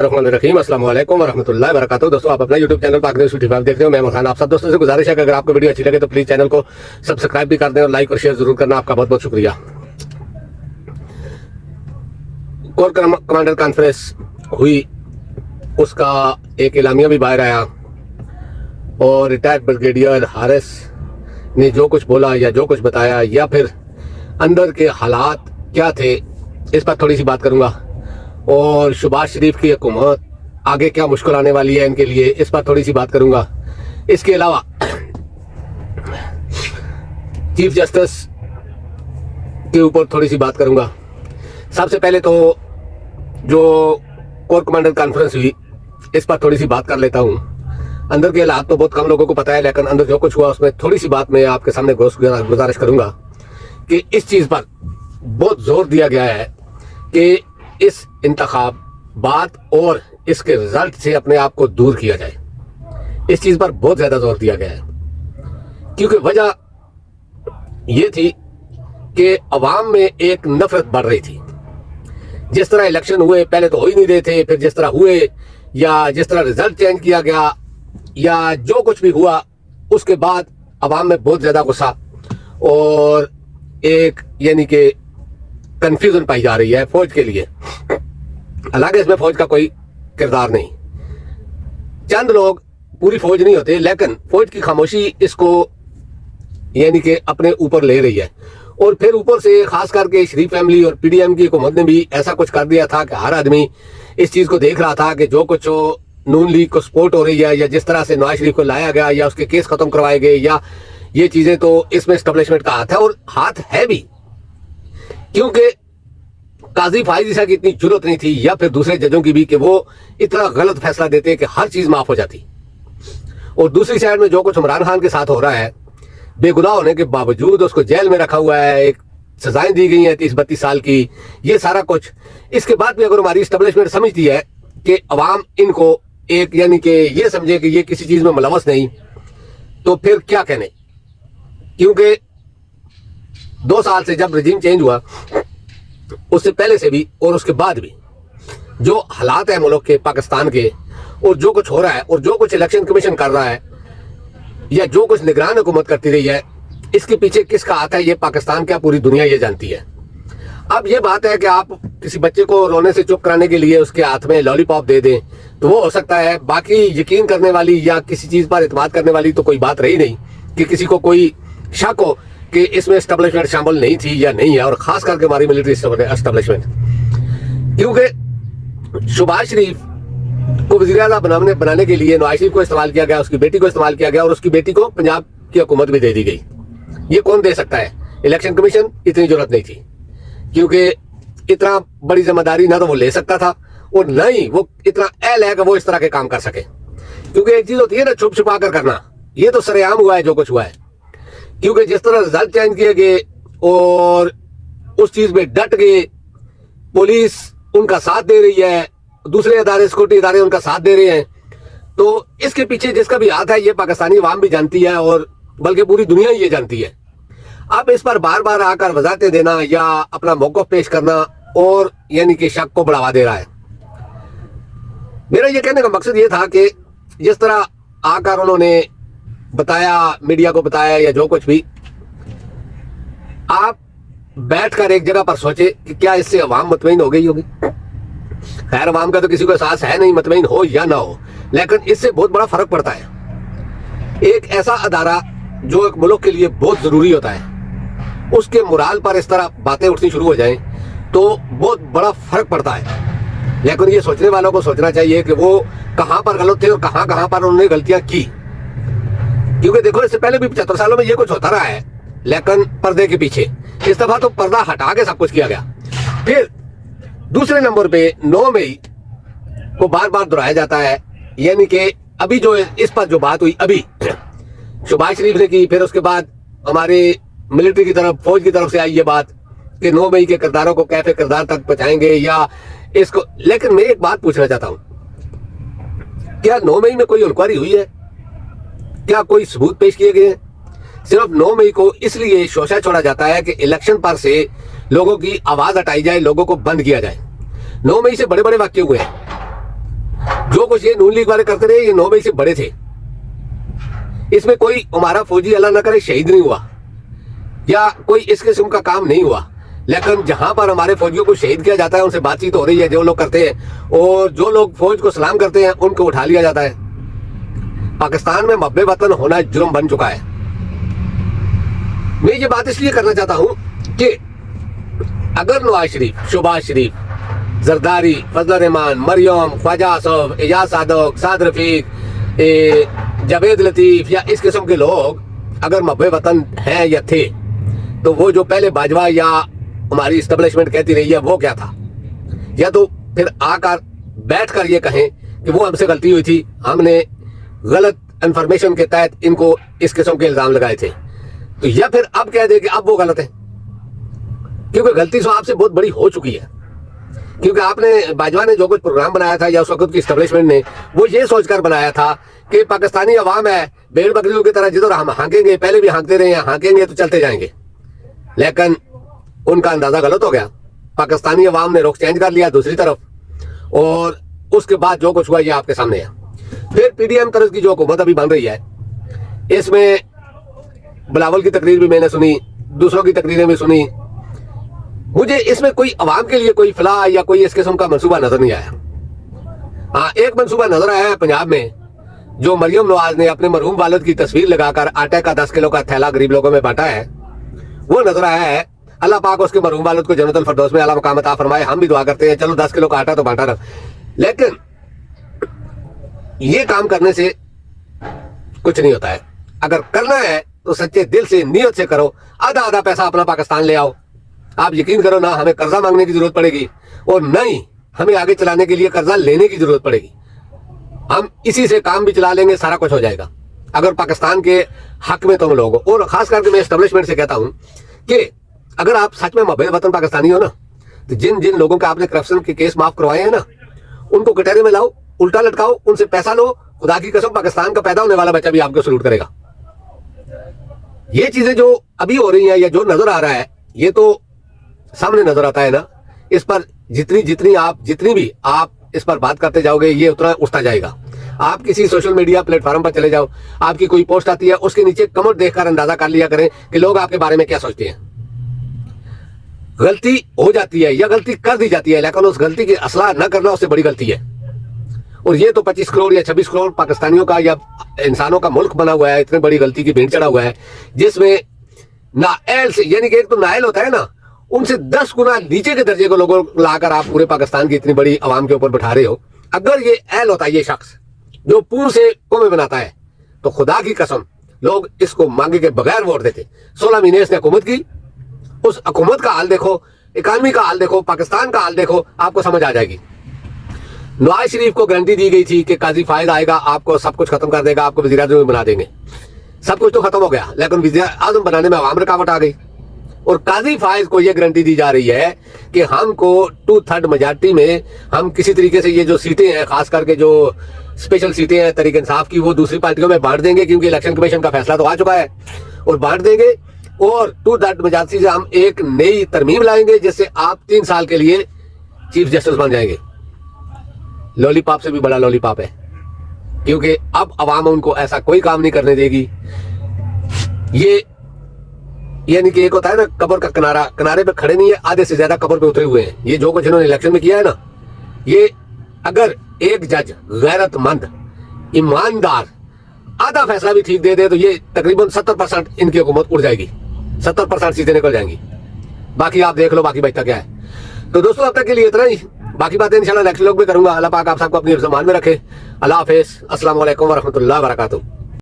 बिस्मिल्लाहिर्रहमानिर्रहीम, अस्सलाम वालेकुम वरहमतुल्लाहि वबरकातुहू। दोस्तों, आप अपना YouTube चैनल पाक न्यूज़ 55 देख रहे हो। मैं इमरान खान। आप सब दोस्तों से गुजारिश है कि अगर आपको वीडियो अच्छी लगे तो प्लीज चैनल को सब्सक्राइब भी कर दें और लाइक और शेयर जरूर करना। आपका बहुत बहुत शुक्रिया। कोर कमांडर कॉन्फ्रेंस हुई, उसका एक एलामिया भी बाहर आया और रिटायर्ड ब्रिगेडियर हारिस ने जो कुछ बोला या जो कुछ बताया या फिर अंदर के हालात क्या थे, इस पर थोड़ी सी बात करूंगा। और शहबाज शरीफ की हुकूमत आगे क्या मुश्किल आने वाली है इनके लिए, इस पर थोड़ी सी बात करूंगा। इसके अलावा चीफ जस्टिस के ऊपर थोड़ी सी बात करूंगा। सबसे पहले तो जो कोर कमांडर कॉन्फ्रेंस हुई, इस पर थोड़ी सी बात कर लेता हूं। अंदर के हालात तो बहुत कम लोगों को पता है, लेकिन अंदर जो कुछ हुआ उसमें थोड़ी सी बात मैं आपके सामने गुजारिश करूंगा कि इस चीज पर बहुत जोर दिया गया है कि इस इंतखाबात और इसके रिजल्ट से अपने आप को दूर किया जाए। इस चीज पर बहुत ज्यादा जोर दिया गया है, क्योंकि वजह यह थी कि अवाम में एक नफरत बढ़ रही थी। जिस तरह इलेक्शन हुए, पहले तो हो ही नहीं रहे थे, फिर जिस तरह हुए या जिस तरह रिजल्ट चेंज किया गया या जो कुछ भी हुआ, उसके बाद अवाम में बहुत ज्यादा गुस्सा और एक यानी कि कंफ्यूजन पाई जा रही है फौज के लिए। हालांकि इसमें फौज का कोई किरदार नहीं, चंद लोग, पूरी फौज नहीं होते, लेकिन फौज की खामोशी इसको यानी कि अपने ऊपर ले रही है। और फिर ऊपर से खास करके शरीफ फैमिली और पीडीएम की हुकूमत ने भी ऐसा कुछ कर दिया था कि हर आदमी इस चीज को देख रहा था कि जो कुछ नून लीग को सपोर्ट हो रही है या जिस तरह से नवाज शरीफ को लाया गया या उसके केस खत्म करवाए गए या ये चीजें, तो इसमें एस्टेब्लिशमेंट का हाथ है और हाथ है भी, क्योंकि काजी फाइज ईसा की इतनी जरूरत नहीं थी या फिर दूसरे जजों की भी कि वो इतना गलत फैसला देते कि हर चीज माफ हो जाती। और दूसरी साइड में जो कुछ इमरान खान के साथ हो रहा है, बेगुनाह होने के बावजूद उसको जेल में रखा हुआ है, एक सजाएं दी गई हैं 30-32 साल की, ये सारा कुछ, इसके बाद भी अगर हमारी एस्टेब्लिशमेंट समझती है कि अवाम इनको एक यानी कि ये समझे कि ये किसी चीज में मुलवस नहीं, तो फिर क्या कहने। क्योंकि 2 साल से जब रजीम चेंज हुआ, उससे पहले से भी और उसके बाद भी जो हालात है मुल्क के, पाकिस्तान के, और जो कुछ हो रहा है और जो कुछ इलेक्शन कमीशन कर रहा है या जो कुछ निगरान हुकूमत करती रही है, इसके पीछे किसका हाथ है, ये पाकिस्तान क्या पूरी दुनिया ये जानती है। अब ये बात है कि आप किसी बच्चे को रोने से चुप कराने के लिए उसके हाथ में लॉलीपॉप दे दें तो वो हो सकता है, बाकी यकीन करने वाली या किसी चीज पर इत्मीनान करने वाली तो कोई बात रही नहीं कि किसी को कोई शक हो कि इसमें एस्टेब्लिशमेंट शामिल नहीं थी या नहीं है, और खास करके हमारी मिलिट्री एस्टेब्लिशमेंट। क्योंकि शहबाज शरीफ को वज़ीर-ए-आज़म बनाने के लिए नवाज शरीफ को इस्तेमाल किया गया, उसकी बेटी को इस्तेमाल किया गया और उसकी बेटी को पंजाब की हुकूमत भी दे दी गई। ये कौन दे सकता है? इलेक्शन कमीशन, इतनी जरूरत नहीं थी, क्योंकि इतना बड़ी जिम्मेदारी ना तो वो ले सकता था और न ही वो इतना अहल है कि वो इस तरह के काम कर सके। क्योंकि एक चीज होती है ना छुप छुपा कर करना, ये तो सरेआम हुआ है जो कुछ हुआ है। क्योंकि जिस तरह रिजल्ट चेंज किए गए और उस चीज में डट गए, पुलिस उनका साथ दे रही है, दूसरे इदारे, सिक्योरिटी इदारे उनका साथ दे रहे हैं, तो इसके पीछे जिसका भी हाथ है ये पाकिस्तानी अवाम भी जानती है और बल्कि पूरी दुनिया ये जानती है। अब इस पर बार बार आकर वजाहतें देना या अपना मौक़िफ़ पेश करना और यानी कि शक को बढ़ावा दे रहा है। मेरा ये कहने का मकसद ये था कि जिस तरह आकर उन्होंने बताया, मीडिया को बताया या जो कुछ भी, आप बैठकर एक जगह पर सोचे कि क्या इससे अवाम मुतमईन हो गई होगी। खैर, अवाम का तो किसी को एहसास है नहीं, मुतमईन हो या ना हो, लेकिन इससे बहुत बड़ा फर्क पड़ता है। एक ऐसा अदारा जो एक मुल्क के लिए बहुत जरूरी होता है, उसके मुराल पर इस तरह बातें उठनी शुरू हो जाएं तो बहुत बड़ा फर्क पड़ता है। लेकिन ये सोचने वालों को सोचना चाहिए कि वो कहां पर गलत थे और कहां कहां पर उन्होंने गलतियां की। क्योंकि देखो, इससे पहले भी 75 सालों में ये कुछ होता रहा है, लेकिन पर्दे के पीछे। इस दफा तो पर्दा हटा के सब कुछ किया गया। फिर दूसरे नंबर पे 9 मई को बार बार दोहराया जाता है, यानी कि अभी जो इस पर जो बात हुई अभी शहबाज शरीफ ने की, फिर उसके बाद हमारे मिलिट्री की तरफ, फौज की तरफ से आई ये बात कि 9 मई के किरदारों को कैफे किरदार तक पहुंचाएंगे या इसको। लेकिन मैं एक बात पूछना चाहता हूं, क्या 9 मई में कोई इंक्वायरी हुई है? क्या कोई सबूत पेश किए गए हैं? सिर्फ 9 मई को इसलिए शोषा छोड़ा जाता है कि इलेक्शन पर से लोगों की आवाज हटाई जाए, लोगों को बंद किया जाए। 9 मई से बड़े बड़े वाक्य हुए हैं, जो कुछ ये नून लीग वाले करते रहे ये 9 मई से बड़े थे। इसमें कोई हमारा फौजी अल्लाह ना करे शहीद नहीं हुआ या कोई इस किस्म का काम नहीं हुआ, लेकिन जहां पर हमारे फौजियों को शहीद किया जाता है उनसे बातचीत हो रही है, जो लोग करते हैं, और जो लोग फौज को सलाम करते हैं उनको उठा लिया जाता है। पाकिस्तान में मब्बे वतन होना जुर्म बन चुका है। मैं ये बात इसलिए करना चाहता हूं कि अगर नवाज शरीफ, शहबाज शरीफ, जरदारी, फजल रहमान, मरियम, ख्वाजा आसफ, एजाज सादक, साद रफीक, जावेद लतीफ या इस किस्म के लोग अगर मब्बे वतन हैं या थे, तो वो जो पहले बाजवा या हमारी इस्टेब्लिशमेंट कहती रही है वो क्या था? या तो फिर आकर बैठ कर ये कहें कि वो हमसे गलती हुई थी, हमने गलत इंफॉर्मेशन के तहत इनको इस किस्म के इल्जाम लगाए थे, तो या फिर अब कह दे कि अब वो गलत है, क्योंकि गलती तो आपसे बहुत बड़ी हो चुकी है। क्योंकि आपने, बाजवा ने जो कुछ प्रोग्राम बनाया था या उस वक्त की इस्टेब्लिशमेंट ने, वो ये सोचकर बनाया था कि पाकिस्तानी अवाम है भेड़ बकरियों की तरह, जिधर हम हाँकेंगे, पहले भी हाँकते रहे हैं, हाँकेंगे तो चलते जाएंगे। लेकिन उनका अंदाजा गलत हो गया। पाकिस्तानी अवाम ने रुख चेंज कर लिया दूसरी तरफ, और उसके बाद जो कुछ हुआ ये आपके सामने है। फिर पीडीएम तरफ की जो हुकूमत अभी बन रही है, इसमें बिलावल की तकरीर भी मैंने सुनी, दूसरों की तकरीरें भी सुनी, मुझे इसमें कोई अवाम के लिए कोई फलाह या कोई इस किस्म का मंसूबा नजर नहीं आया। हाँ, एक मंसूबा नजर आया है पंजाब में, जो मरियम नवाज ने अपने मरहूम वालिद की तस्वीर लगाकर आटे का 10 किलो का थैला गरीब लोगों में बांटा है, वो नजर आया है। अल्लाह पाक उसके मरहूम वालिद को जन्नतुल फिरदौस में आला मकाम अता फरमाए। हम भी दुआ करते हैं, चलो 10 किलो का आटा तो बांटा ना, लेकिन ये काम करने से कुछ नहीं होता है। अगर करना है तो सच्चे दिल से, नियत से करो। आधा आधा पैसा अपना पाकिस्तान ले आओ। आप यकीन करो ना, हमें कर्जा मांगने की जरूरत पड़ेगी और नहीं हमें आगे चलाने के लिए कर्जा लेने की जरूरत पड़ेगी। हम इसी से काम भी चला लेंगे, सारा कुछ हो जाएगा अगर पाकिस्तान के हक में तुम लोग हो। और खास करके मैं एस्टेब्लिशमेंट से कहता हूं कि अगर आप सच में मबे वतन पाकिस्तानी हो ना, तो जिन जिन लोगों के आपने करप्शन के केस माफ करवाए हैं ना, उनको कटहरे में लाओ, उल्टा लटकाओ, उनसे पैसा लो। खुदा की कसम, पाकिस्तान का पैदा होने वाला बच्चा भी आपको सलूट करेगा। ये चीजें जो अभी हो रही हैं या जो नजर आ रहा है, ये तो सामने नजर आता है ना। इस पर जितनी भी आप इस पर बात करते जाओगे, ये उतना उठता जाएगा। आप किसी सोशल मीडिया प्लेटफॉर्म पर चले जाओ, आपकी कोई पोस्ट आती है, उसके नीचे कमेंट देखकर अंदाजा कर लिया करें कि लोग आपके बारे में क्या सोचते हैं। गलती हो जाती है या गलती कर दी जाती है, लेकिन उस गलती की असलाह न करना उससे बड़ी गलती है। और ये तो 25 करोड़ या 26 करोड़ पाकिस्तानियों का या इंसानों का मुल्क बना हुआ है, इतनी बड़ी गलती की भेंट चढ़ा हुआ है, जिसमें नाअहल से, यानी कि एक तो नाअहल होता है ना, उनसे 10 गुना नीचे के दर्जे को लोगों लाकर आप पूरे पाकिस्तान की इतनी बड़ी आवाम के ऊपर बैठा रहे हो। अगर ये अहल होता है, ये शख्स जो पूर्व से कौमें बनाता है, तो खुदा की कसम लोग इसको मांगे के बगैर वोट देते। 16 महीने इसने हुकूमत की, उस हुकूमत का हाल देखो, इकानमी का हाल देखो, पाकिस्तान का हाल देखो, आपको समझ आ जाएगी। नवाज शरीफ को गारंटी दी गई थी कि काजी फायद आएगा, आपको सब कुछ खत्म कर देगा, आपको वज़ीर आज़म बना देंगे। सब कुछ तो खत्म हो गया, लेकिन वज़ीर आज़म बनाने में आवाम रुकावट आ गई। और काजी फायद को यह गारंटी दी जा रही है कि हमको 2/3 मेजॉरिटी में हम किसी तरीके से ये जो सीटें हैं, खास करके जो स्पेशल सीटें हैं तहरीक इंसाफ की, वो दूसरी पार्टियों में बांट देंगे, क्योंकि इलेक्शन कमीशन का फैसला तो आ चुका है, और बांट देंगे। और 2/3 मेजॉरिटी से हम एक नई तरमीम लाएंगे, जिससे आप 3 साल के लिए चीफ जस्टिस बन जाएंगे। लॉलीपॉप से भी बड़ा लॉलीपॉप है, क्योंकि अब अवाम उनको ऐसा कोई काम नहीं करने देगी। ये यानी कि एक होता है ना कब्र का किनारा, किनारे पे खड़े नहीं है, आधे से ज्यादा कब्र पे उतरे हुए हैं। ये जो कुछ इन्होंने इलेक्शन में किया है ना, ये अगर एक जज गैरतमंद, ईमानदार आधा फैसला भी ठीक दे दे, तो ये तकरीबन 70% इनकी हुकूमत उड़ जाएगी, 70% सीटें निकल जाएंगी। बाकी आप देख लो बाकी बचता क्या है। तो दोस्तों, अब तक के लिए इतना ही, बाकी बातें इंशाल्लाह नेक्स्ट व्लॉग में करूंगा। अल्लाह पाक आप सबको अपनी ज़मान में रखे। अल्लाह हाफिज़, अस्सलाम वालेकुम व रहमतुल्लाहि व बरकातुहू।